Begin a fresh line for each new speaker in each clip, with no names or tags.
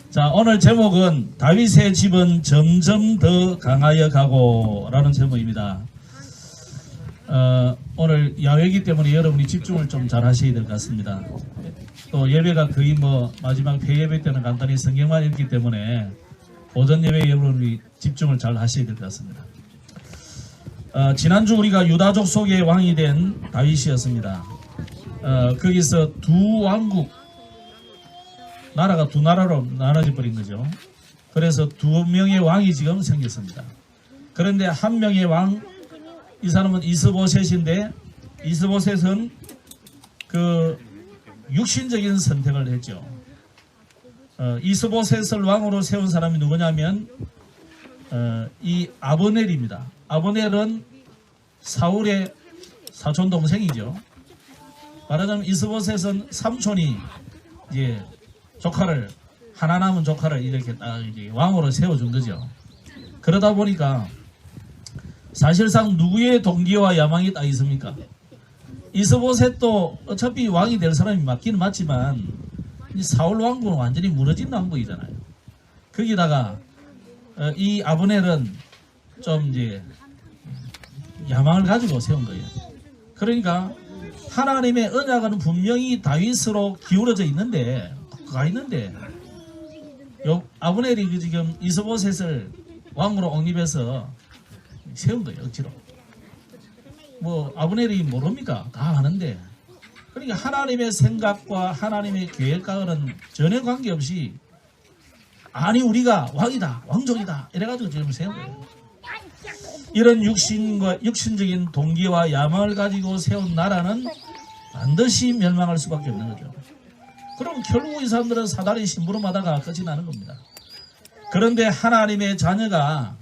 자, 오늘 제목은 다윗의 집은 점점 더 강하여 가고라는 제목입니다. 오늘 야외이기 때문에 여러분이 집중을 좀 잘 하셔야 될 것 같습니다. 또 예배가 거의 마지막 폐예배 때는 간단히 성경만 읽기 때문에 오전 예배에 여러분이 집중을 잘 하셔야 될 것 같습니다. 지난주 우리가 유다족 속의 왕이 된 다윗이었습니다. 거기서 두 왕국, 나라가 두 나라로 나눠져 버린 거죠. 그래서 두 명의 왕이 지금 생겼습니다. 그런데 한 명의 왕, 이 사람은 이스보셋인데, 이스보셋은 그 육신적인 선택을 했죠. 이스보셋을 왕으로 세운 사람이 누구냐면 이 아브넬입니다. 아브넬은 사울의 사촌 동생이죠. 말하자면 이스보셋은 삼촌이 이제 조카를, 하나 남은 조카를 이렇게 이제 왕으로 세워준 거죠. 그러다 보니까 사실상 누구의 동기와 야망이 딱 있습니까? 이스보셋도 어차피 왕이 될 사람이 맞기는 맞지만 사울 왕국은 완전히 무너진 왕국이잖아요. 거기다가 이 아브넬은 좀 이제 야망을 가지고 세운 거예요. 그러니까 하나님의 언약은 분명히 다윗으로 기울어져 있는데, 아브넬이 지금 이스보셋을 왕으로 옹립해서 세운 거예요. 억지로. 아브넬이 모릅니까? 다 아는데. 그러니까 하나님의 생각과 하나님의 계획과는 전혀 관계없이, 아니 우리가 왕이다, 왕족이다 이래가지고 지금 세운 거예요. 이런 육신적인 동기와 야망을 가지고 세운 나라는 반드시 멸망할 수밖에 없는 거죠. 그럼 결국 이 사람들은 사다리 심부름하다가 끝이 나는 겁니다. 그런데 하나님의 자녀가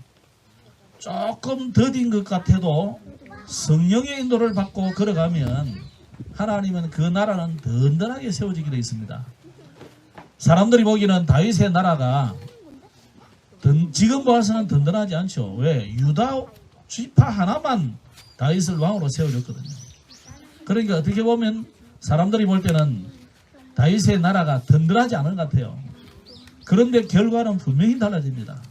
조금 더딘 것 같아도 성령의 인도를 받고 걸어가면 하나님은 그 나라는 든든하게 세워지게 되어 있습니다. 사람들이 보기에는 다윗의 나라가 지금 봐서는 든든하지 않죠. 왜? 유다 지파 하나만 다윗을 왕으로 세워줬거든요. 그러니까 어떻게 보면 사람들이 볼 때는 다윗의 나라가 든든하지 않은 것 같아요. 그런데 결과는 분명히 달라집니다.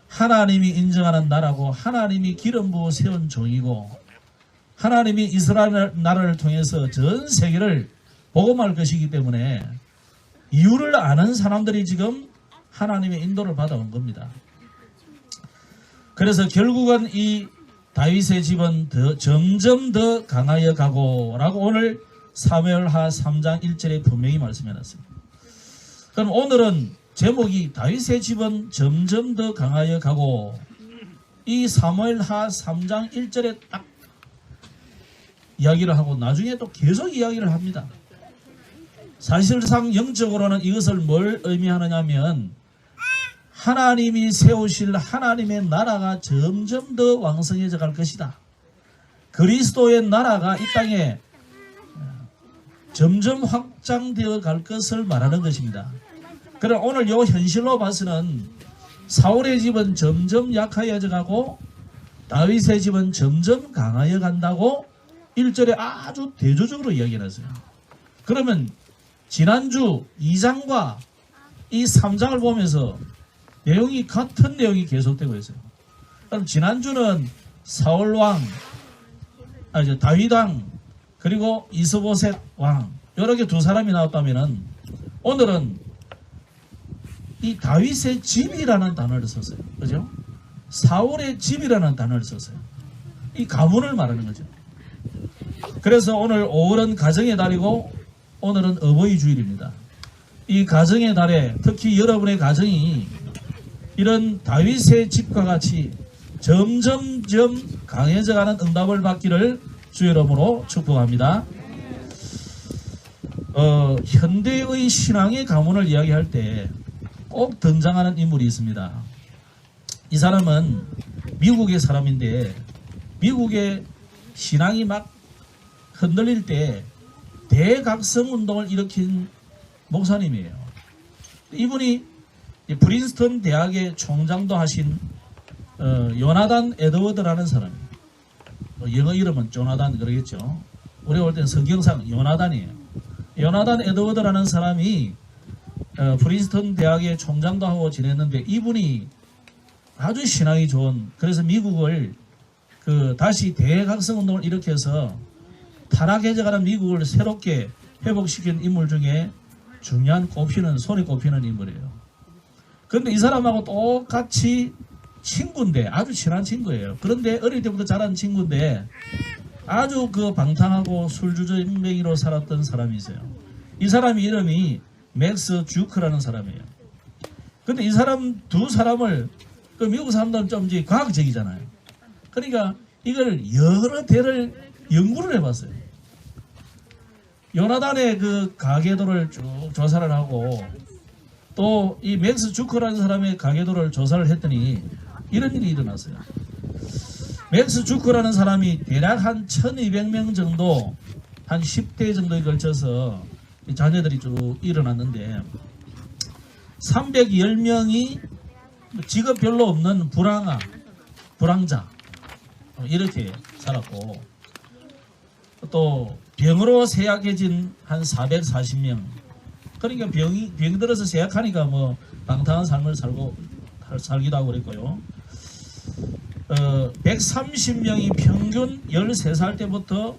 하나님이 인정하는 나라고, 하나님이 기름 부어 세운 종이고, 하나님이 이스라엘 나라를 통해서 전 세계를 복음할 것이기 때문에 이유를 아는 사람들이 지금 하나님의 인도를 받아온 겁니다. 그래서 결국은 이 다윗의 집은 점점 더 강하여 가고 라고 오늘 사무엘하 3장 1절에 분명히 말씀해놨습니다. 그럼 오늘은 제목이 다윗의 집은 점점 더 강하여 가고, 이 사무엘하 3장 1절에 딱 이야기를 하고 나중에 또 계속 이야기를 합니다. 사실상 영적으로는 이것을 뭘 의미하느냐면 하나님이 세우실 하나님의 나라가 점점 더 왕성해져 갈 것이다. 그리스도의 나라가 이 땅에 점점 확장되어 갈 것을 말하는 것입니다. 그럼 오늘 요 현실로 봐서는 사울의 집은 점점 약하여져 가고 다윗의 집은 점점 강하여 간다고 1절에 아주 대조적으로 이야기했어요. 그러면 지난주 2장과 이 3장을 보면서 내용이 같은 내용이 계속되고 있어요. 그럼 지난주는 사울왕, 다윗 왕, 그리고 이스보셋 왕, 이렇게 두 사람이 나왔다면은 오늘은 이 다윗의 집이라는 단어를 썼어요. 그죠? 사울의 집이라는 단어를 썼어요. 이 가문을 말하는 거죠. 그래서 오늘 5월은 가정의 달이고 오늘은 어버이 주일입니다. 이 가정의 달에 특히 여러분의 가정이 이런 다윗의 집과 같이 점점점 강해져가는 응답을 받기를 주의 이름으로 축복합니다. 현대의 신앙의 가문을 이야기할 때 꼭 등장하는 인물이 있습니다. 이 사람은 미국의 사람인데 미국의 신앙이 막 흔들릴 때 대각성 운동을 일으킨 목사님이에요. 이분이 프린스턴 대학의 총장도 하신 요나단 에드워드라는 사람이에요. 영어 이름은 조나단 그러겠죠. 우리가 볼 때는 성경상 요나단이에요. 요나단 에드워드라는 사람이 프린스턴 대학의 총장도 하고 지냈는데 이분이 아주 신앙이 좋은, 그래서 미국을 다시 대각성 운동을 일으켜서 타락해져가는 미국을 새롭게 회복시킨 인물 중에 중요한 손에 꼽히는 인물이에요. 그런데 이 사람하고 똑같이 친구인데, 아주 친한 친구예요. 그런데 어릴 때부터 자란 친구인데 아주 방탕하고 술주정뱅이로 살았던 사람이 있어요. 이 사람 이름이 맥스 주크라는 사람이에요. 근데 이 사람 두 사람을 미국 사람들은 좀 이제 과학적이잖아요. 그러니까 이걸 여러 대를 연구를 해봤어요. 요나단의 가계도를 쭉 조사를 하고 또 이 맥스 주크라는 사람의 가계도를 조사를 했더니 이런 일이 일어났어요. 맥스 주크라는 사람이 대략 한 1200명 정도, 한 10대 정도에 걸쳐서 자녀들이 쭉 일어났는데 310명이 직업 별로 없는 불황자 이렇게 살았고, 또 병으로 세약해진 한 440명, 그러니까 병 들어서 세약하니까 뭐 방탕한 삶을 살기도 하고 그랬고요. 130명이 평균 13살 때부터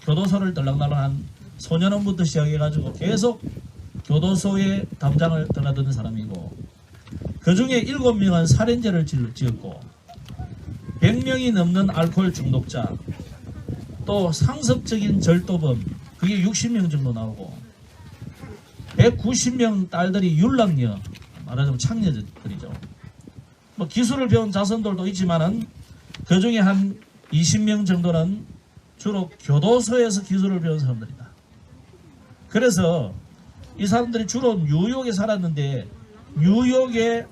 교도소를 들락날락한 소년원부터 시작해가지고 계속 교도소의 담장을 드나드는 사람이고, 그 중에 7명은 살인죄를 지었고 100명이 넘는 알코올 중독자, 또 상습적인 절도범, 그게 60명 정도 나오고 190명 딸들이 율락녀, 말하자면 창녀들이죠. 뭐 기술을 배운 자손들도 있지만은 그 중에 한 20명 정도는 주로 교도소에서 기술을 배운 사람들이다. 그래서 이 사람들이 주로 뉴욕에 살았는데 뉴욕에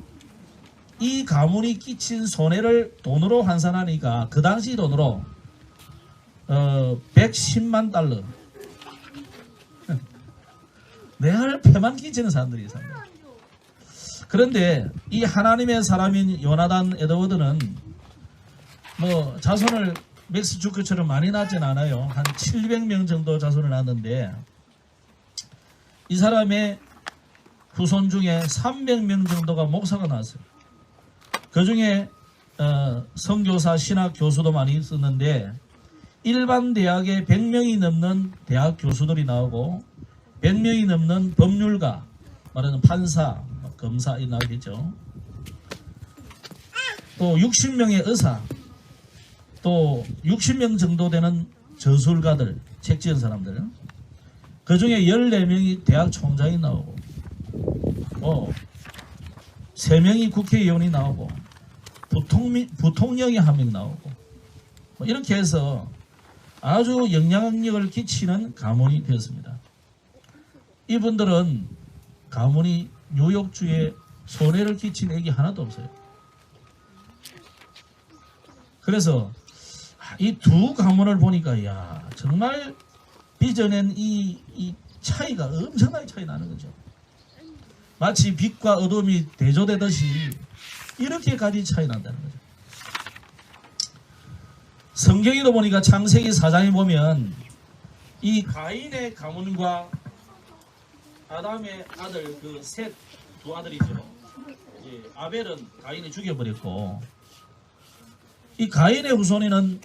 이 가문이 끼친 손해를 돈으로 환산하니까 그 당시 돈으로 110만 달러 내할 패만 끼치는 사람들이 있습니다. 그런데 이 하나님의 사람인 요나단 에드워드는 뭐 자손을 맥스 주크처럼 많이 낳진 않아요. 한 700명 정도 자손을 낳았는데 이 사람의 후손 중에 300명 정도가 목사가 나왔어요. 그 중에 선교사, 신학 교수도 많이 있었는데 일반 대학에 100명이 넘는 대학 교수들이 나오고 100명이 넘는 법률가, 말하는 판사, 검사 이 나오겠죠. 또 60명의 의사, 또 60명 정도 되는 저술가들, 책 지은 사람들, 그 중에 14명이 대학 총장이 나오고 3명이 국회의원이 나오고 부통령이 1명 나오고 뭐 이렇게 해서 아주 영향력을 끼치는 가문이 되었습니다. 이분들은 가문이 뉴욕주에 손해를 끼친 액이 하나도 없어요. 그래서 이 두 가문을 보니까 야 정말 빚어낸 이 차이가 엄청나게 차이 나는 거죠. 마치 빛과 어둠이 대조되듯이 이렇게까지 차이 난다는 거죠. 성경에도 보니까 창세기 4장에 보면 이 가인의 가문과 아담의 아들 셋 두 아들이죠. 아벨은 가인이 죽여버렸고 이 가인의 후손에는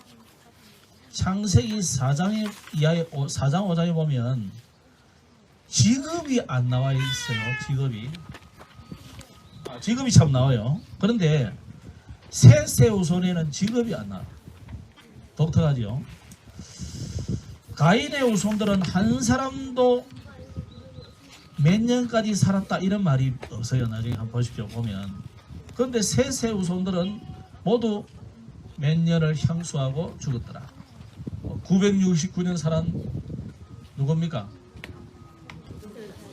창세기 4장 5장에 보면 직업이 안 나와 있어요. 직업이 참 나와요. 그런데 셋의 후손에는 직업이 안 나와요. 독특하죠. 가인의 후손들은 한 사람도 몇 년까지 살았다 이런 말이 없어요. 나중에 한번 보십시오. 보면. 그런데 셋의 후손들은 모두 몇 년을 향수하고 죽었더라. 969년 살은 누굽니까?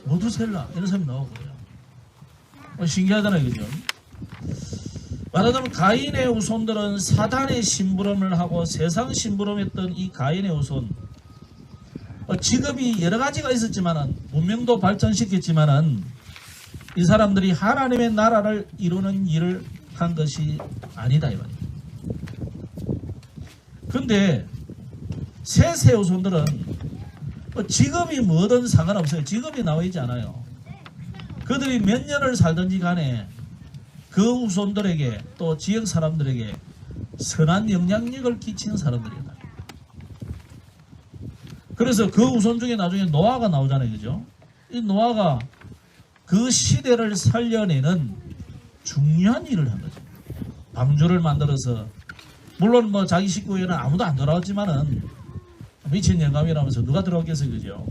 모두셀라 이런 사람이 나오고 그래요. 신기하잖아요. 그죠? 말하자면 가인의 후손들은 사단의 심부름을 하고 세상 심부름했던 이 가인의 후손, 직업이 여러 가지가 있었지만은 문명도 발전시켰지만은 이 사람들이 하나님의 나라를 이루는 일을 한 것이 아니다 이 말이에요. 그런데 셋의 후손들은 직업이 뭐든 상관없어요. 직업이 나와 있지 않아요. 그들이 몇 년을 살든지 간에 그 후손들에게 또 지역 사람들에게 선한 영향력을 끼치는 사람들이다. 그래서 그 후손 중에 나중에 노아가 나오잖아요. 그죠? 이 노아가 그 시대를 살려내는 중요한 일을 한 거죠. 방주를 만들어서, 물론 뭐 자기 식구에는 아무도 안 돌아왔지만은 미친 영감이라면서 누가 들어왔겠어요. 그죠?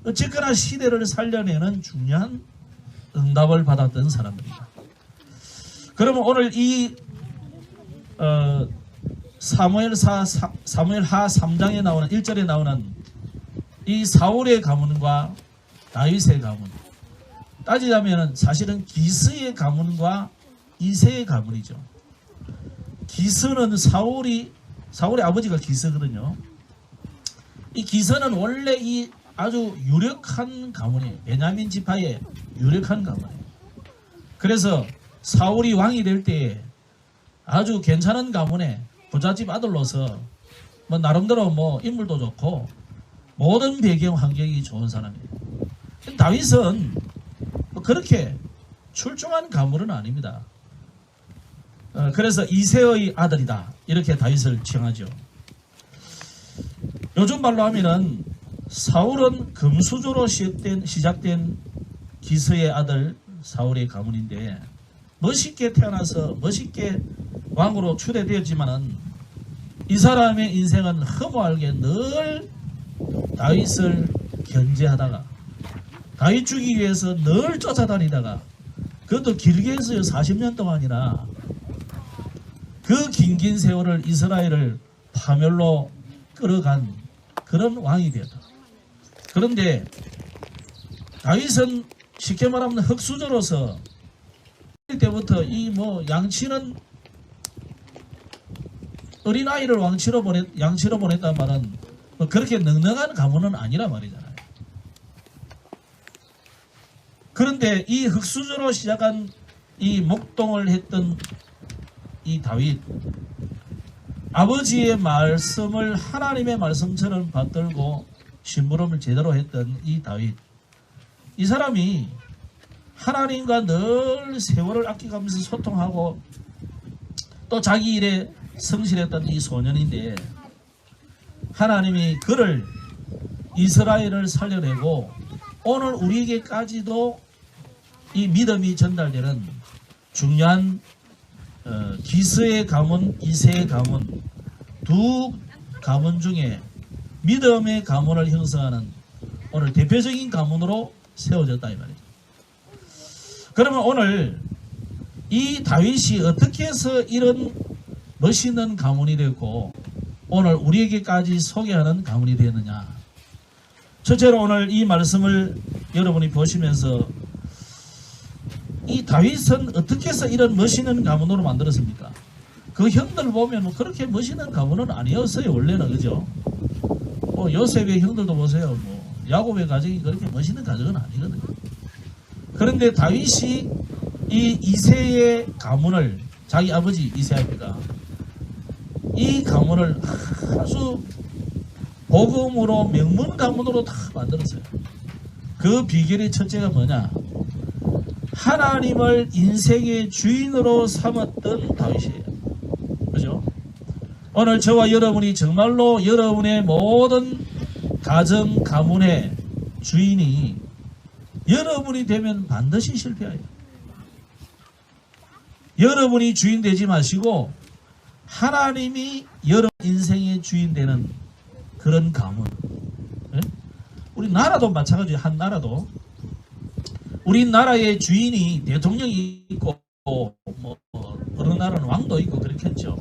어쨌거나 시대를 살려내는 중요한 응답을 받았던 사람들이다. 그러면 오늘 이 사무엘하 3장에 나오는 1절에 나오는 이 사울의 가문과 다윗의 가문, 따지자면 사실은 기스의 가문과 이새의 가문이죠. 기스는 사울의 아버지가 기스거든요. 이 기스는 원래 이 아주 유력한 가문이에요. 베냐민 지파의 유력한 가문이에요. 그래서 사울이 왕이 될 때에 아주 괜찮은 가문에 부잣집 아들로서 뭐 나름대로 뭐 인물도 좋고 모든 배경 환경이 좋은 사람이에요. 다윗은 뭐 그렇게 출중한 가문은 아닙니다. 그래서 이새의 아들이다 이렇게 다윗을 칭하죠. 요즘 말로 하면은 사울은 금수저로 시작된 기스의 아들 사울의 가문인데 멋있게 태어나서 멋있게 왕으로 추대되었지만은 이 사람의 인생은 허무하게 늘 다윗을 견제하다가 다윗 죽이기 위해서 늘 쫓아다니다가 그것도 길게 해서요 40년 동안이나 그 긴긴 세월을 이스라엘을 파멸로 끌어간 그런 왕이 되었다. 그런데 다윗은 쉽게 말하면 흙수저로서 때부터 이 뭐 양치는 어린아이를 양치로 보냈단 말은 뭐 그렇게 넉넉한 가문은 아니란 말이잖아요. 그런데 이 흙수저로 시작한 이 목동을 했던 이 다윗, 아버지의 말씀을 하나님의 말씀처럼 받들고 심부름을 제대로 했던 이 다윗, 이 사람이 하나님과 늘 세월을 아껴가면서 소통하고 또 자기 일에 성실했던 이 소년인데 하나님이 그를 이스라엘을 살려내고 오늘 우리에게까지도 이 믿음이 전달되는 중요한 기스의 가문, 이새의 가문 두 가문 중에 믿음의 가문을 형성하는 오늘 대표적인 가문으로 세워졌다 이 말이죠. 그러면 오늘 이 다윗이 어떻게 해서 이런 멋있는 가문이 됐고 오늘 우리에게까지 소개하는 가문이 되었느냐. 첫째로 오늘 이 말씀을 여러분이 보시면서 이 다윗은 어떻게 해서 이런 멋있는 가문으로 만들었습니까? 그 형들 보면 그렇게 멋있는 가문은 아니었어요 원래는. 그죠? 요셉의 형들도 보세요. 야곱의 가정이 그렇게 멋있는 가정은 아니거든요. 그런데 다윗이 이 이새의 가문을, 자기 아버지 이새야가 이 가문을 아주 복음으로 명문 가문으로 다 만들었어요. 그 비결의 첫째가 뭐냐? 하나님을 인생의 주인으로 삼았던 다윗이에요. 그죠? 오늘 저와 여러분이 정말로 여러분의 모든 가정, 가문의 주인이 여러분이 되면 반드시 실패해요. 여러분이 주인 되지 마시고 하나님이 여러분 인생의 주인 되는 그런 가문. 네? 우리 나라도 마찬가지예요. 한 나라도 우리나라의 주인이 대통령이 있고 뭐 어느 나라는 왕도 있고 그렇겠죠.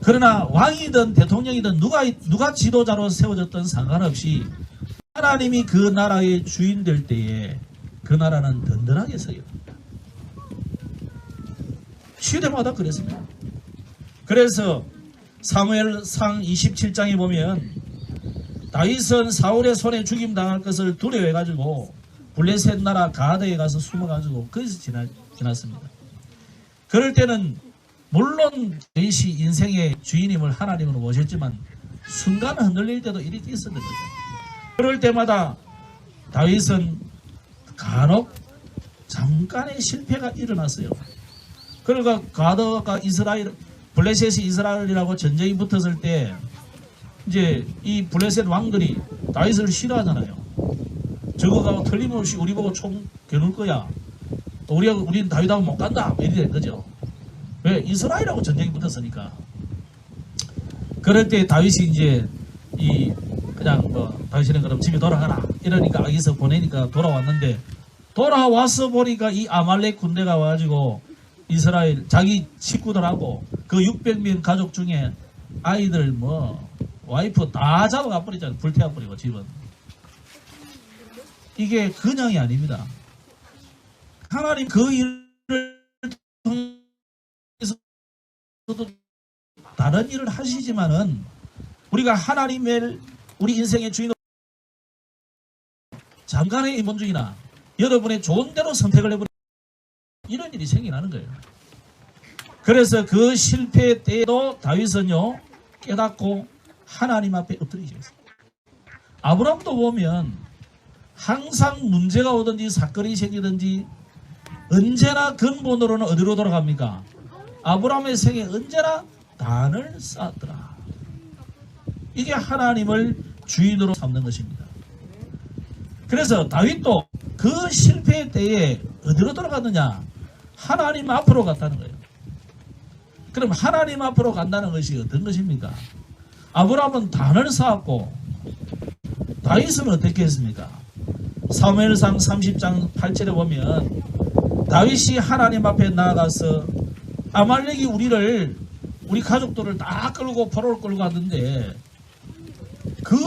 그러나 왕이든 대통령이든 누가 지도자로 세워졌든 상관없이 하나님이 그 나라의 주인 될 때에 그 나라는 든든하게 서요. 시대마다 그랬습니다. 그래서 사무엘상 27장에 보면 다윗은 사울의 손에 죽임당할 것을 두려워해가지고 블레셋 나라 가드에 가서 숨어가지고 거기서 지났습니다. 그럴 때는 물론 다윗이 인생의 주인임을 하나님으로 모셨지만 순간 흔들릴 때도 이렇게 있었던 거죠. 그럴 때마다 다윗은 간혹 잠깐의 실패가 일어났어요. 그러니까 가드가 이스라엘, 블레셋이 이스라엘이라고 전쟁이 붙었을 때 이제 이 블레셋 왕들이 다윗을 싫어하잖아요. 저거가 틀림없이 우리 보고 총 겨눌 거야. 우리는 다윗하고 못 간다. 이렇게 된 거죠. 왜? 이스라엘하고 전쟁이 붙었으니까. 그럴 때 다윗이 이제 그냥 당신은 그럼 집에 돌아가라. 이러니까 아기서 보내니까 돌아왔는데, 돌아와서 보니까 이 아말렉 군대가 와가지고 이스라엘 자기 식구들하고 그 600명 가족 중에 아이들 와이프 다 잡아가 버리잖아요. 불태워 버리고 집은. 이게 그냥이 아닙니다. 하나님 그 일을 통해서도 다른 일을 하시지만은 우리가 하나님의 우리 인생의 주인으로 잠깐의 인본주의나 여러분의 좋은 대로 선택을 해버리는 이런 일이 생겨나는 거예요. 그래서 그 실패 때에도 다윗은요 깨닫고 하나님 앞에 엎드리셨어요. 아브라함도 보면 항상 문제가 오든지 사건이 생기든지 언제나 근본으로는 어디로 돌아갑니까? 아브라함의 생에 언제나 단을 쌓았더라. 이게 하나님을 주인으로 삼는 것입니다. 그래서 다윗도 그 실패 때에 어디로 돌아갔느냐? 하나님 앞으로 갔다는 거예요. 그럼 하나님 앞으로 간다는 것이 어떤 것입니까? 아브라함은 단을 쌓았고 다윗은 어떻게 했습니까? 사무엘상 30장 8절에 보면 다윗이 하나님 앞에 나아가서 아말렉이 우리 가족들을 다 끌고 포로를 끌고 갔는데 그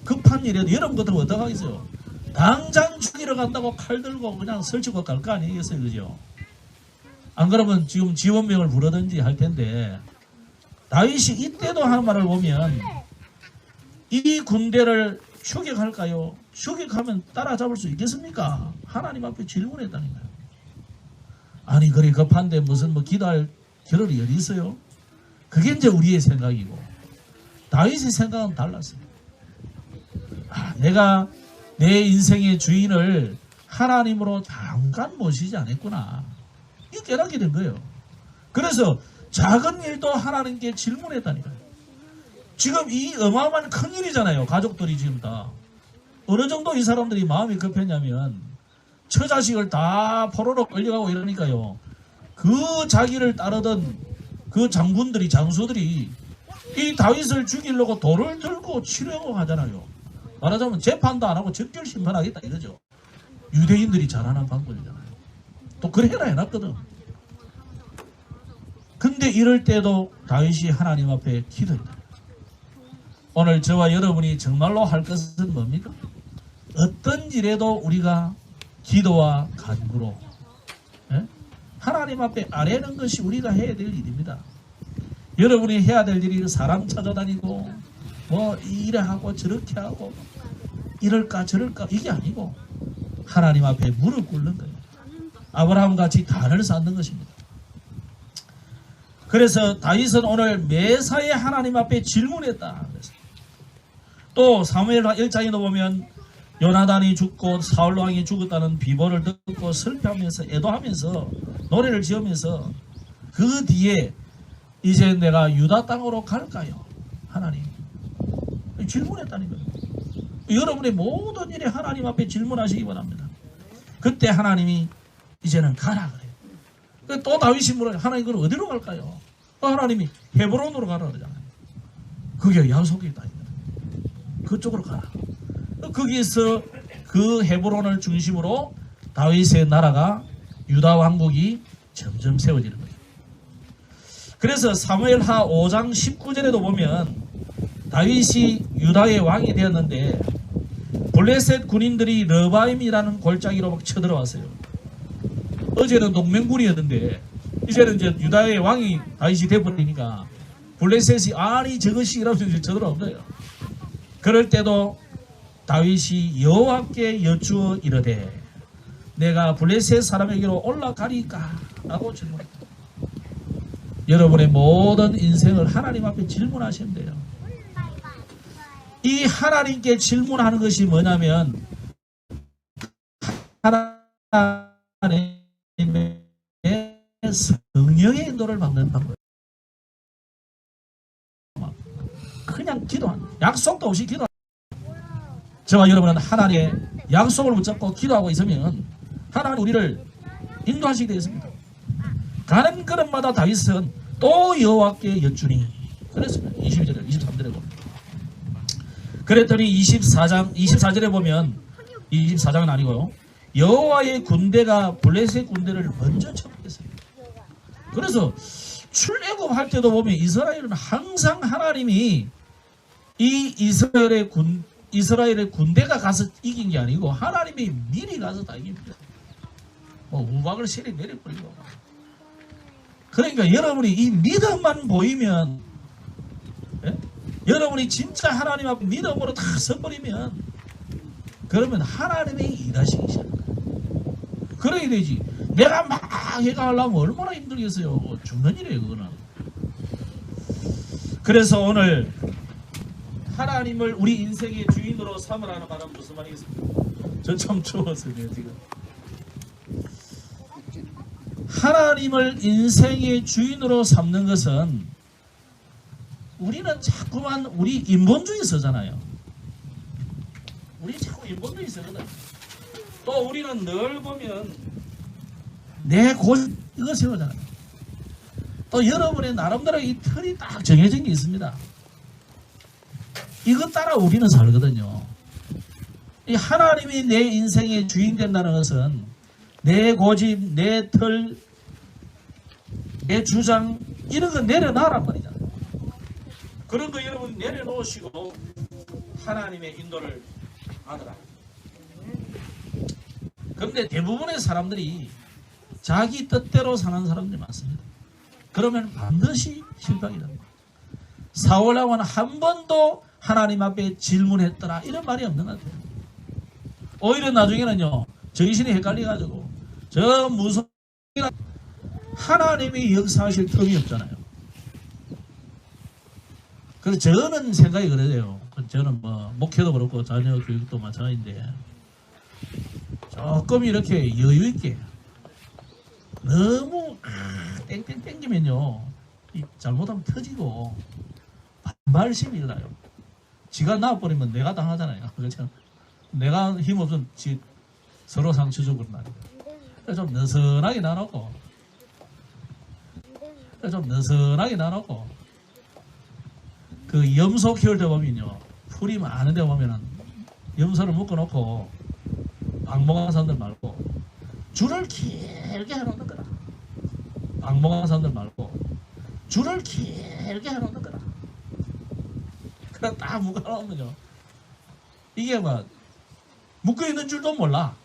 급한 일에도 여러분 같으면 어떡하겠어요? 당장 죽이러 간다고 칼 들고 그냥 설치고 갈 거 아니겠어요? 그죠? 안 그러면 지금 지원병을 부르든지 할 텐데 다윗이 이때도 하는 말을 보면 이 군대를 추격할까요? 추격하면 따라잡을 수 있겠습니까? 하나님 앞에 질문했다는 거예요. 아니 그리 급한데 무슨 기도할 겨를이 어디 있어요? 그게 이제 우리의 생각이고 다윗의 생각은 달랐어요. 내가 내 인생의 주인을 하나님으로 잠깐 모시지 않았구나. 이 깨닫게 된 거예요. 그래서 작은 일도 하나님께 질문했다니까요. 지금 이 어마어마한 큰 일이잖아요. 가족들이 지금 다. 어느 정도 이 사람들이 마음이 급했냐면 처자식을 다 포로로 끌려가고 이러니까요. 그 자기를 따르던 그 장군들이 장수들이 이 다윗을 죽이려고 돌을 들고 치려고 하잖아요. 말하자면 재판도 안 하고 적결 심판하겠다 이거죠. 유대인들이 잘하는 방법이잖아요. 또 그래 해라 해놨거든. 근데 이럴 때도 다윗이 하나님 앞에 기도했다. 오늘 저와 여러분이 정말로 할 것은 뭡니까? 어떤 일에도 우리가 기도와 간구로 하나님 앞에 아뢰는 것이 우리가 해야 될 일입니다. 여러분이 해야 될 일이 사람 찾아다니고 이래 하고 저렇게 하고 이럴까 저럴까 이게 아니고 하나님 앞에 무릎 꿇는 거예요. 아브라함 같이 단을 쌓는 것입니다. 그래서 다윗은 오늘 매사에 하나님 앞에 질문했다. 또 사무엘하 1장에 보면 요나단이 죽고 사울 왕이 죽었다는 비보를 듣고 슬퍼하면서 애도하면서 노래를 지으면서 그 뒤에 이제 내가 유다 땅으로 갈까요? 하나님 질문했다는 거예요. 여러분의 모든 일에 하나님 앞에 질문하시기 바랍니다. 그때 하나님이 이제는 가라 그래요. 또 다윗이 물어요. 하나님 그럼 어디로 갈까요? 하나님이 헤브론으로 가라 그러잖아요. 그게 약속이 있다. 그쪽으로 가라. 거기에서 그 헤브론을 중심으로 다윗의 나라가 유다 왕국이 점점 세워지는 거예요. 그래서 사무엘하 5장 19절에도 보면 다윗이 유다의 왕이 되었는데 블레셋 군인들이 르바임이라는 골짜기로 막 쳐들어왔어요. 어제는 동맹군이었는데 이제는 이제 유다의 왕이 다윗이 되어버리니까 블레셋이 아니 저것이 이러면서 이제 쳐들어온 거예요. 그럴 때도 다윗이 여호와께 여쭈어 이르되 내가 블레셋 사람에게로 올라가리까? 라고 질문했다. 여러분의 모든 인생을 하나님 앞에 질문하시면 돼요. 이 하나님께 질문하는 것이 뭐냐면 하나님 하나님의 성령의 인도를 받는 방법. 그냥 기도한 약속도 없이 기도. 저와 여러분은 하나님의 약속을 붙잡고 기도하고 있으면 하나님 우리를 인도하시게 되어 있습니다. 가는 걸음마다 다윗은 또 여호와께 여쭈니 그랬습니다. 22절에 23절에 보면. 그랬더니 24절에 보면 24장은 아니고요. 여호와의 군대가 블레셋 군대를 먼저 쳐버렸어요. 그래서 출애굽할 때도 보면 이스라엘은 항상 하나님이 이 이스라엘의 군대가 가서 이긴 게 아니고 하나님이 미리 가서 다 이깁니다. 우박을 세리 내려버리고. 그러니까 여러분이 이 믿음만 보이면, 예? 여러분이 진짜 하나님 앞에 믿음으로 다 서버리면, 그러면 하나님이 일하시기 시작합니다. 그래야 되지. 내가 막 해가 하려면 얼마나 힘들겠어요. 죽는 일이에요, 그거는. 그래서 오늘 하나님을 우리 인생의 주인으로 삼으라는 말은 무슨 말이겠습니까? 저 참 추웠어요, 지금. 하나님을 인생의 주인으로 삼는 것은 우리는 자꾸만 우리 인본주의 쓰잖아요. 우리 자꾸 인본주의 쓰거든. 또 우리는 늘 보면 내 고집 이거 세우잖아요. 또 여러분의 나름대로 이 틀이 딱 정해진 게 있습니다. 이것 따라 우리는 살거든요. 이 하나님이 내 인생의 주인 된다는 것은 내 고집, 내 틀, 내 주장 이런 거 내려놔란 말이잖아요. 그런 거 여러분 내려놓으시고 하나님의 인도를 받으라. 그런데 대부분의 사람들이 자기 뜻대로 사는 사람들이 많습니다. 그러면 반드시 실패하게 됩니다. 사울 왕은 한 번도 하나님 앞에 질문했더라 이런 말이 없는 것 같아요. 오히려 나중에는요 정신이 헷갈려가지고 저 무슨 하나님이 역사하실 틈이 없잖아요. 그래서 저는 생각이 그래요. 저는 뭐 목회도 그렇고 자녀 교육도 마찬가지인데 조금 이렇게 여유 있게 너무 땡땡 땡기면요 잘못하면 터지고 반발심이 일어나요. 지가 나와버리면 내가 당하잖아요. 그렇죠? 내가 힘없으면 서로 상처 주고 그런 말이에요. 그래서 좀 느슨하게 나눠고 그 염소 키울 때 보면요 풀이 많은데 보면은 염소를 묶어놓고 방목한 사람들 말고 줄을 길게 해놓는 거라. 방목한 사람들 말고 줄을 길게 해놓는 거라. 그래 딱 묶어놓으면요 이게 막 묶어있는 줄도 몰라.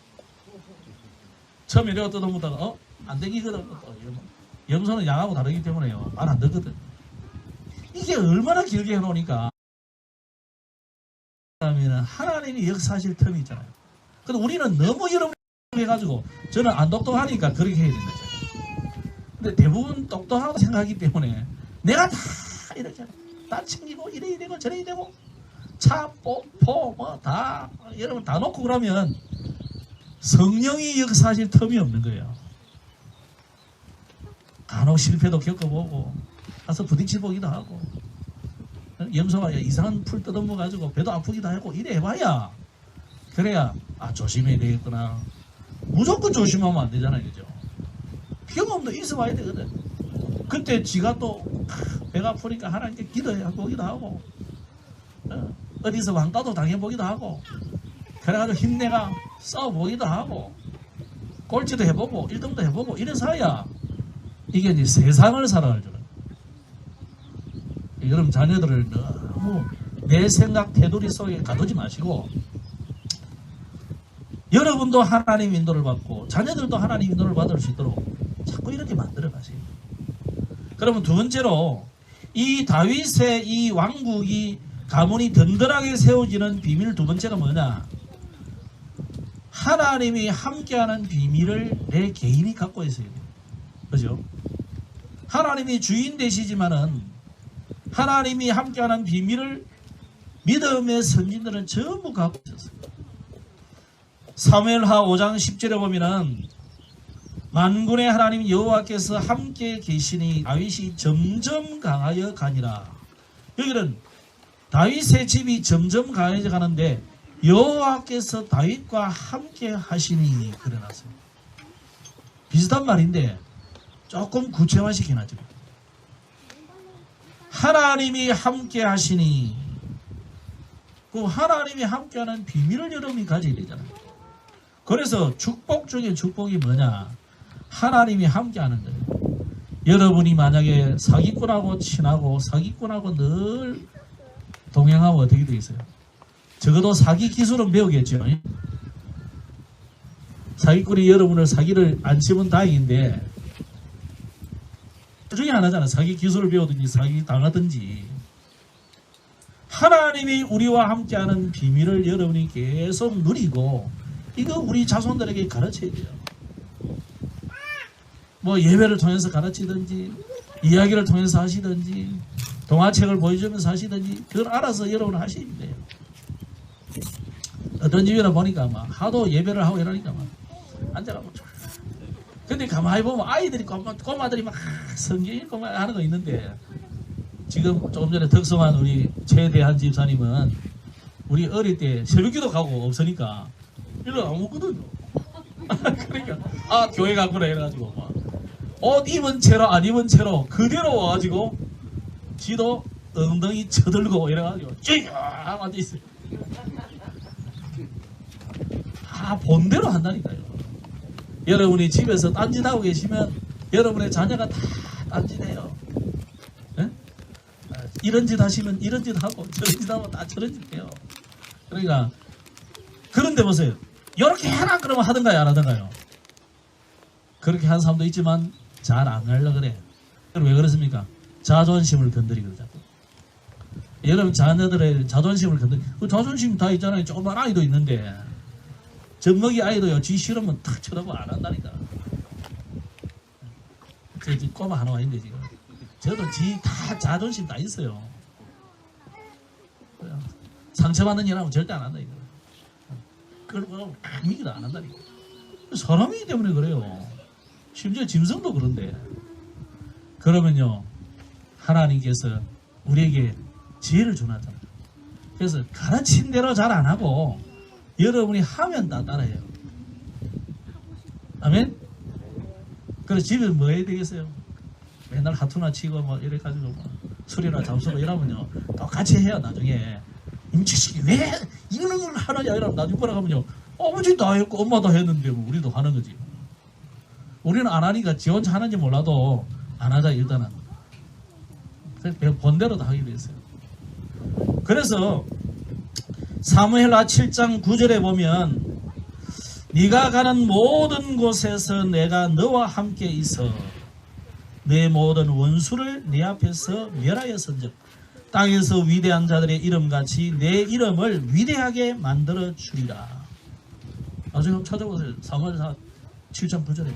처음에 내가 뜯어먹다가 안 되기거든. 염소는 양하고 다르기 때문에요 말 안 듣거든. 이게 얼마나 길게 해놓으니까 하나님이 역사하실 틈이 있잖아요. 근데 우리는 너무 여러분 해가지고 저는 안 똑똑하니까 그렇게 해야 된다. 근데 대부분 똑똑하다고 생각하기 때문에 내가 다 이렇게 다 챙기고 이래 되고 저래 되고 차, 포 뭐 다 여러분 다 놓고 그러면 성령이 역사하실 틈이 없는 거예요. 간혹 실패도 겪어보고 가서 부딪혀보기도 하고 염소가 이상한 풀 뜯어먹어 가지고 배도 아프기도 하고 이래 해봐야 그래야 조심해야 되겠구나. 무조건 조심하면 안 되잖아요. 그죠? 경험도 있어봐야 되거든. 그때 지가 또 배가 아프니까 하나님께 기도해보기도 하고 어디서 왕따도 당해보기도 하고 그래가지고 힘내가 싸워보기도 하고 꼴찌도 해보고 1등도 해보고 이래서야 이게 이제 세상을 살아갈 줄은. 여러분 자녀들을 너무 내 생각 테두리 속에 가두지 마시고 여러분도 하나님 인도를 받고 자녀들도 하나님 인도를 받을 수 있도록 자꾸 이렇게 만들어 가세요. 그러면 두 번째로 이 다윗의 이 왕국이 가문이 든든하게 세워지는 비밀 두 번째가 뭐냐? 하나님이 함께하는 비밀을 내 개인이 갖고 있어야 돼요. 그죠? 하나님이 주인 되시지만은 하나님이 함께하는 비밀을 믿음의 선진들은 전부 갖고 있었어요. 사무엘하 5장 10절에 보면은 만군의 하나님 여호와께서 함께 계시니 다윗이 점점 강하여 가니라. 여기는 다윗의 집이 점점 강해져 가는데 여호와께서 다윗과 함께 하시니 그래놨어요. 비슷한 말인데 조금 구체화시킨 하죠. 하나님이 함께 하시니, 그 하나님이 함께하는 비밀을 여러분이 가져야 되잖아요. 그래서 축복 중에 축복이 뭐냐? 하나님이 함께하는 거예요. 여러분이 만약에 사기꾼하고 친하고 사기꾼하고 늘 동행하면 어떻게 되겠어요? 적어도 사기 기술은 배우겠죠. 사기꾼이 여러분을 사기를 안 치면 다행인데 그 중에 하나잖아. 사기 기술을 배우든지 사기 당하든지. 하나님이 우리와 함께하는 비밀을 여러분이 계속 누리고 이거 우리 자손들에게 가르쳐야 돼요. 뭐 예배를 통해서 가르치든지 이야기를 통해서 하시든지 동화책을 보여주면서 하시든지 그걸 알아서 여러분은 하시면 돼요. 어떤 집이나 보니까 막 하도 예배를 하고 이러니까 막 앉아가지고 근데 가만히 보면 아이들이 꼬마들이 막 성경 읽고 막 하는 거 있는데 지금 조금 전에 덕성한 우리 최대한 집사님은 우리 어릴 때 새벽기도 가고 없으니까 이런 안 먹거든요. 그러니까 아 교회 가구나 이래가지고 막 옷 입은 채로 안 입은 채로 그대로 와가지고 지도 엉덩이 쳐들고 이래가지고 쭉 앉아있어요. 다 본대로 한다니까요. 여러분이 집에서 딴짓하고 계시면 여러분의 자녀가 다 딴짓해요. 네? 이런 짓 하시면 이런 짓 하고 저런 짓 하면 다 저런 짓 해요. 그러니까 그런데 보세요. 이렇게 해라 그러면 하던가요 안 하던가요? 그렇게 하는 사람도 있지만 잘 안 하려고 그래. 왜 그렇습니까? 자존심을 건드리거든요. 자꾸. 여러분 자녀들의 자존심을 건드리. 그 자존심 다 있잖아요. 조그만 아이도 있는데 젖먹이 아이도요. 지 싫으면 탁 쳐다보고 안 한다니까. 저 지금 꼬마 하나 와 있는데 지금. 저도 지 다 자존심 다 있어요. 상처받는 일 하면 절대 안 한다 이거. 그리고 미기도 안 한다니까. 사람이기 때문에 그래요. 심지어 짐승도 그런데. 그러면요 하나님께서 우리에게 지혜를 주나잖아요. 그래서 가르친 대로 잘 안 하고 여러분이 하면 다 따라해요. 아멘? 그래서 집에 뭐 해야 되겠어요? 맨날 하투나 치고 뭐 이래가지고 뭐 술이나 잠수고 이러면요 똑같이 해요. 나중에 임치식이 왜 이런 걸 하느냐 이러면 나중에 보라 가면요 아버지 다 했고 엄마 다 했는데 뭐 우리도 하는 거지. 우리는 안 하니까 지 혼자 하는지 몰라도 안 하자 일단은. 그래서 본대로 다 하게 됐어요. 그래서 사무엘하 7장 9절에 보면 네가 가는 모든 곳에서 내가 너와 함께 있어 내 모든 원수를 내 앞에서 멸하였은즉 땅에서 위대한 자들의 이름같이 내 이름을 위대하게 만들어 주리라. 나중에 한번 찾아보세요. 사무엘하 7장 9절에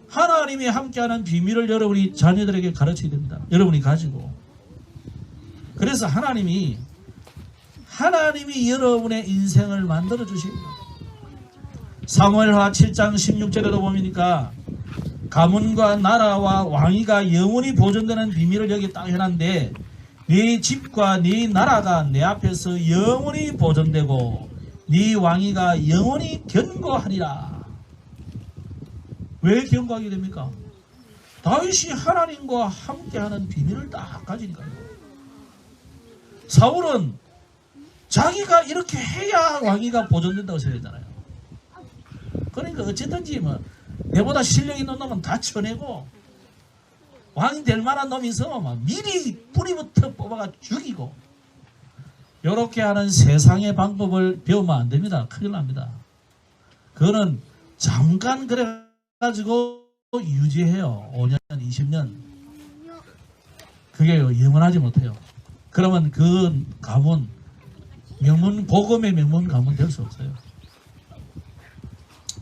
하나님이 함께하는 비밀을 여러분이 자녀들에게 가르쳐야 됩니다. 여러분이 가지고. 그래서 하나님이 여러분의 인생을 만들어 주십니다. 사무엘하 7장 16절에도 보니까 가문과 나라와 왕위가 영원히 보존되는 비밀을 여기 딱 해놨는데 네 집과 네 나라가 내 앞에서 영원히 보존되고 네 왕위가 영원히 견고하리라. 왜 견고하게 됩니까? 다윗이 하나님과 함께하는 비밀을 딱 가지니까요. 사울은 자기가 이렇게 해야 왕위가 보존된다고 생각했잖아요. 그러니까 어쨌든지 뭐 내보다 실력 있는 놈은 다 쳐내고 왕이 될 만한 놈이 있으면 막 미리 뿌리부터 뽑아가 죽이고 이렇게 하는 세상의 방법을 배우면 안 됩니다. 큰일 납니다. 그거는 잠깐 그래가지고 유지해요. 5년, 20년. 그게 영원하지 못해요. 그러면 그 가문 명문 복음의 명문 가문 될 수 없어요.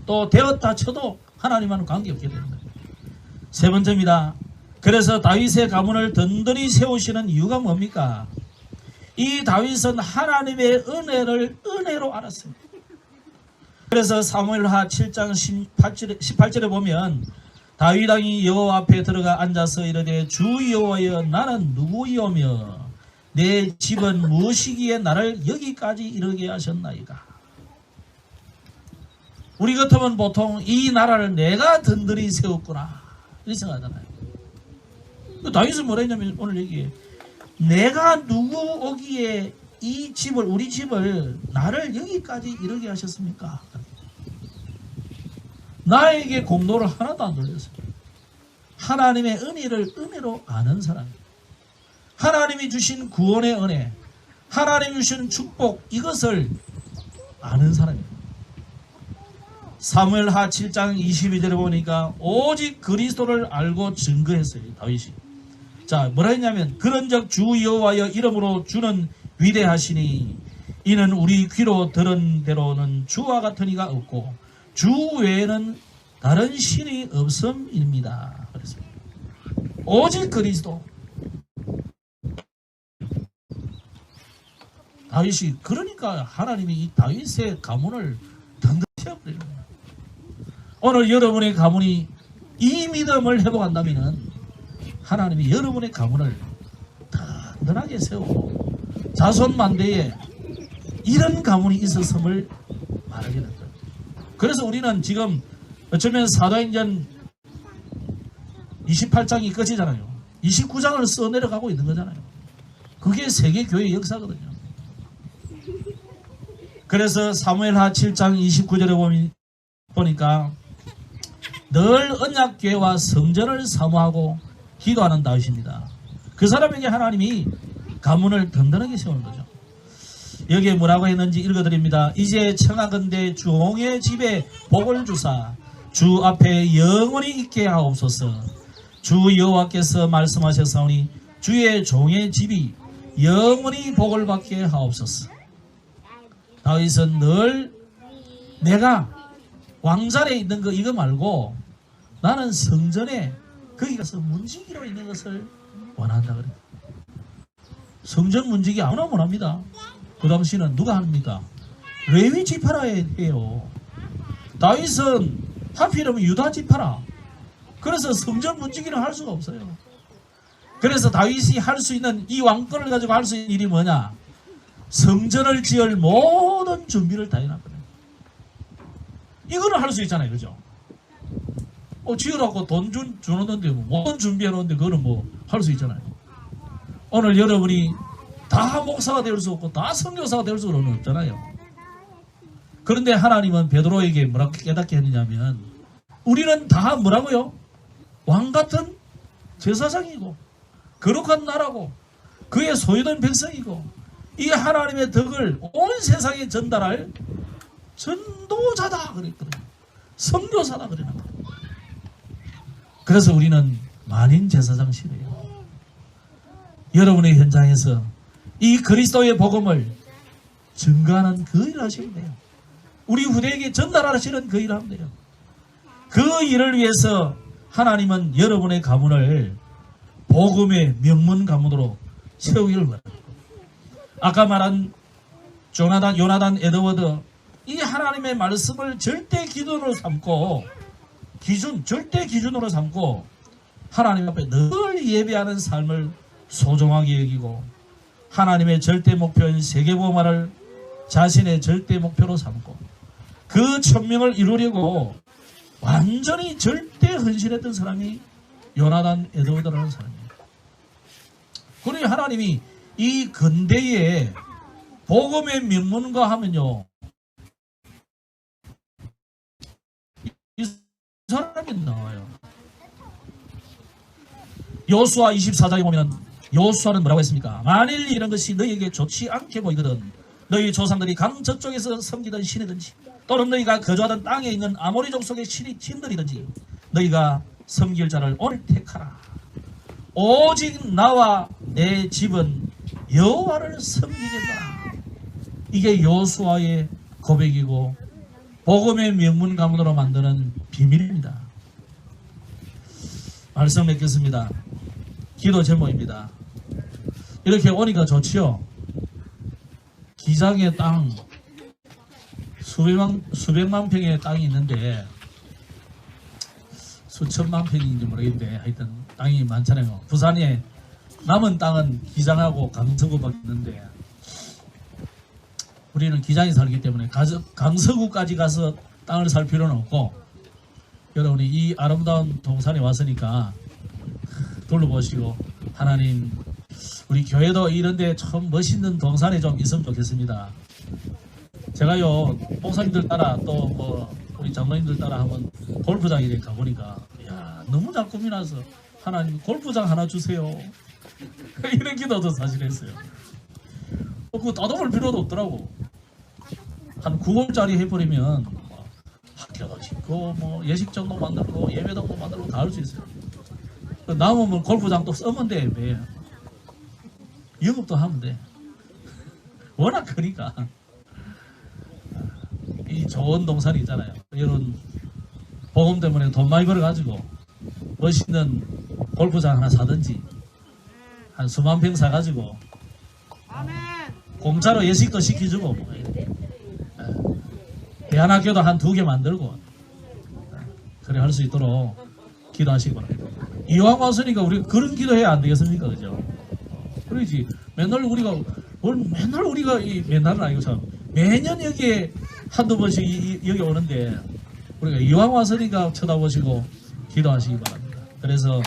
또 되었다 쳐도 하나님과는 관계없게 됩니다. 세 번째입니다. 그래서 다윗의 가문을 든든히 세우시는 이유가 뭡니까? 이 다윗은 하나님의 은혜를 은혜로 알았어요. 그래서 사무엘하 7장 18절에 보면 다윗 왕이 여호와 앞에 들어가 앉아서 이르되 주 여호와여 나는 누구이오며 내 집은 무엇이기에 나를 여기까지 이르게 하셨나이까. 우리 같으면 보통 이 나라를 내가 든든히 세웠구나 이렇게 생각하잖아요. 다윗은 뭐라 했냐면 오늘 얘기해. 내가 누구 오기에 이 집을 우리 집을 나를 여기까지 이르게 하셨습니까? 나에게 공로를 하나도 안 돌렸어요. 하나님의 은혜를 은혜로 아는 사람이에요. 하나님이 주신 구원의 은혜, 하나님이 주신 축복 이것을 아는 사람이에요. 사무엘하 7장 22절에 보니까 오직 그리스도를 알고 증거했어요. 다윗이. 자, 뭐라 했냐면 그런즉 주 여호와여 이름으로 주는 위대하시니 이는 우리 귀로 들은 대로는 주와 같은 이가 없고 주 외에는 다른 신이 없음입니다. 그랬습니다. 오직 그리스도. 다윗이 그러니까 하나님이 이 다윗의 가문을 든든히 세워버리는 거예요. 오늘 여러분의 가문이 이 믿음을 회복한다면 하나님이 여러분의 가문을 든든하게 세우고 자손만대에 이런 가문이 있었음을 말하게 된다. 그래서 우리는 지금 어쩌면 사도행전 28장이 끝이잖아요. 29장을 써내려가고 있는 거잖아요. 그게 세계 교회의 역사거든요. 그래서 사무엘하 7장 29절에 보니까 늘 언약궤와 성전을 사모하고 기도하는 다윗입니다. 그 사람에게 하나님이 가문을 든든하게 세우는 거죠. 여기에 뭐라고 했는지 읽어드립니다. 이제 청하건대 종의 집에 복을 주사 주 앞에 영원히 있게 하옵소서. 주 여호와께서 말씀하셨사오니 주의 종의 집이 영원히 복을 받게 하옵소서. 다윗은 늘 내가 왕자리에 있는 거 이거 말고 나는 성전에 거기 가서 문지기로 있는 것을 원한다 그래. 성전 문지기 아무나 원합니다. 그 당시는 누가 합니까? 레위 지파라에 해요. 다윗은 하필이면 유다 지파라. 그래서 성전 문지기는 할 수가 없어요. 그래서 다윗이 할 수 있는 이 왕권을 가지고 할 수 있는 일이 뭐냐? 성전을 지을 모든 준비를 다 해놨거든요. 이거는 할 수 있잖아요. 그죠? 지으라고 돈 주는데 모든 준비해 놓는데 그거는 뭐 할 수 있잖아요. 오늘 여러분이 다 목사가 될 수 없고 다 선교사가 될 수는 없잖아요. 그런데 하나님은 베드로에게 뭐라고 깨닫게 했느냐면 우리는 다 뭐라고요? 왕같은 제사장이고 거룩한 나라고 그의 소유된 백성이고 이 하나님의 덕을 온 세상에 전달할 전도자다 그랬거든요. 선교사다 그랬거든요. 그래서 우리는 만인 제사장실이에요. 여러분의 현장에서 이 그리스도의 복음을 증거하는 그 일을 하시면 돼요. 우리 후대에게 전달하시는 그 일을 하면 돼요. 그 일을 위해서 하나님은 여러분의 가문을 복음의 명문 가문으로 세우기를 바랍니다. 아까 말한 요나단 에드워드 이 하나님의 말씀을 절대 기준으로 삼고 절대 기준으로 삼고 하나님 앞에 늘 예배하는 삶을 소중하게 여기고 하나님의 절대 목표인 세계복음화를 자신의 절대 목표로 삼고 그 천명을 이루려고 완전히 절대 헌신했던 사람이 요나단 에드워드라는 사람이에요. 그러니 하나님이 이 근대에 복음의 명문가 하면요 이 사람이 나와요. 여호수아 24장에 보면 여호수아는 뭐라고 했습니까? 만일 이런 것이 너희에게 좋지 않게 보이거든 너희 조상들이 강 저쪽에서 섬기던 신이든지 또는 너희가 거주하던 땅에 있는 아모리 족속의 신들이든지 너희가 섬길 자를 오늘 택하라. 오직 나와 내 집은 여호와를 섬기겠노라. 이게 여호수아의 고백이고 복음의 명문 가문으로 만드는 비밀입니다. 말씀 맺겠습니다. 기도 제목입니다. 이렇게 오니까 좋지요. 기장의 땅 수백만 평의 땅이 있는데 수천만 평인지 모르겠는데 하여튼 땅이 많잖아요. 부산에 남은 땅은 기장하고 강서구밖에 없는데 우리는 기장에 살기 때문에 강서구까지 가서 땅을 살 필요는 없고 여러분이 이 아름다운 동산에 왔으니까 둘러보시고 하나님 우리 교회도 이런데 참 멋있는 동산에 좀 있으면 좋겠습니다. 제가요 목사님들 따라 또 뭐 우리 장로님들 따라 한번 골프장에 가보니까 야 너무 잘 꾸미나서 하나님 골프장 하나 주세요. 이런 기도도 사실 했어요. 그거 따져볼 필요도 없더라고. 한 9월짜리 해버리면 뭐 학교도 짓고 뭐 예식장도 만들고 예배당도 만들고 다 할 수 있어요. 남으면 골프장도 쓰면 돼. 매 영업도 하면 돼. 워낙 크니까. 이 좋은 동산이 있잖아요. 이런 보험 때문에 돈 많이 벌어가지고 멋있는 골프장 하나 사든지 한 수만 평 사가지고 공짜로 예식도 시켜주고 뭐. 대안학교도 한 2개 만들고 그래 할 수 있도록 기도하시기 바랍니다. 이왕 왔으니까 우리가 그런 기도해야 안 되겠습니까? 그죠? 그러지 맨날 우리가 맨날은 아니고 참 매년 여기에 한두 번씩 여기 오는데 우리가 이왕 왔으니까 쳐다보시고 기도하시기 바랍니다. 그래서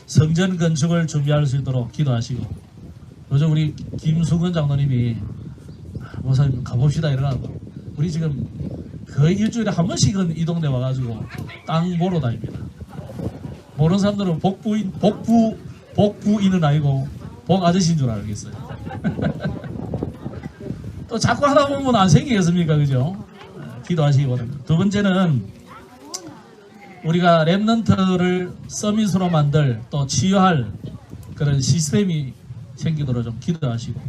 성전 건축을 준비할 수 있도록 기도하시고 요즘 우리 김수근 장로님이 목사님 가봅시다 이러고 우리 지금 거의 일주일에 한 번씩은 이 동네 와가지고 땅 보러 다닙니다. 모르는 사람들은 복부인은 아니고 복 아저씨인 줄 알겠어요. 또 자꾸 하다 보면 안 생기겠습니까? 그죠? 기도하시기 바랍니다. 두 번째는 우리가 랩넌트를 서밋으로 만들 또 치유할 그런 시스템이 생기도록 좀 기도하시고